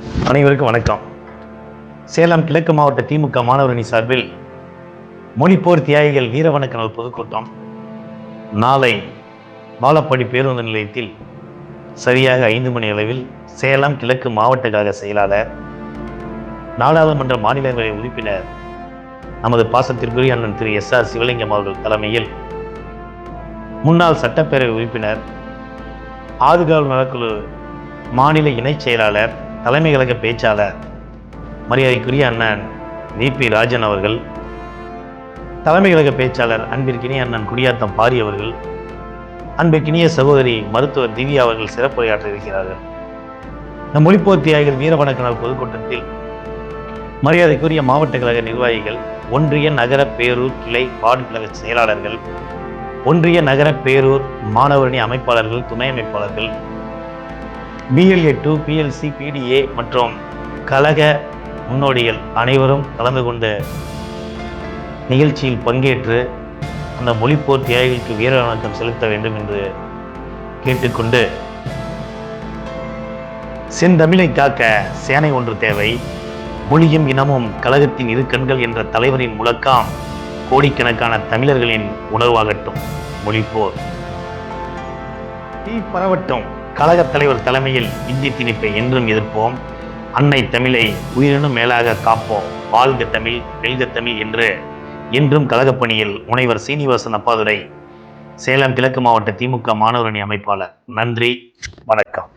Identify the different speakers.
Speaker 1: அனைவருக்கும் வணக்கம். சேலம் கிழக்கு மாவட்ட திமுக மாணவரணி சார்பில் மொழிப்போர் தியாகிகள் வீரவணக்க நாள் பொதுக்கூட்டம் நாளை வாழப்பாடி பேருந்து நிலையத்தில் சரியாக 5 மணி அளவில் சேலம் கிழக்கு மாவட்ட கழக செயலாளர், நாடாளுமன்ற மாநிலங்களவை உறுப்பினர் நமது பாசத்திற்குரிய அண்ணன் திரு SR சிவலிங்கம் அவர்கள் தலைமையில், முன்னாள் சட்டப்பேரவை உறுப்பினர், ஆதுகாவல் நலக்குழு மாநில இணைச் செயலாளர், தலைமை கழக பேச்சாளர் மரியாதைக்குரிய அண்ணன் VP ராஜன் அவர்கள், தலைமை கழக பேச்சாளர் அன்பிற்கினிய அண்ணன் குடியாத்தம் பாரி அவர்கள், அன்பிற்கினிய சகோதரி மருத்துவர் திவ்யா அவர்கள் சிறப்புரையாற்ற இருக்கிறார்கள். இந்த மொழிப்போர் தியாகிகள் வீரவணக்க நாள் பொதுக்கூட்டத்தில் மரியாதைக்குரிய மாவட்ட கழக நிர்வாகிகள், ஒன்றிய நகர பேரூர் கிளை வார்டு கழக செயலாளர்கள், ஒன்றிய நகர பேரூர் மாணவரணி அமைப்பாளர்கள், துணை அமைப்பாளர்கள், BLA 2, PLC, PDA மற்றும் கழக முன்னோடிகள் அனைவரும் கலந்து கொண்ட நிகழ்ச்சியில் பங்கேற்று அந்த மொழிப்போர் தியாகிகளுக்கு வீர வணக்கம் செலுத்த வேண்டும் என்று கேட்டுக்கொண்டு, செந்தமிழை காக்க சேனை ஒன்று தேவை, மொழியும் இனமும் கழகத்தின் இரு கண்கள் என்ற தலைவரின் முழக்கம் கோடிக்கணக்கான தமிழர்களின் உணர்வாகட்டும். மொழிப்போர் பரவட்டும். கழக தலைவர் தலைமையில் இந்தி திணிப்பை என்றும் எதிர்ப்போம். அன்னை தமிழை உயிரினும் மேலாக காப்போம். வாழ்க தமிழ், வெல்க தமிழ் என்று என்றும் கழகப் பணியில் முனைவர் சீனிவாசன் அப்பாதுரை, சேலம் கிழக்கு மாவட்ட திமுக மாணவரணி அமைப்பாளர். நன்றி, வணக்கம்.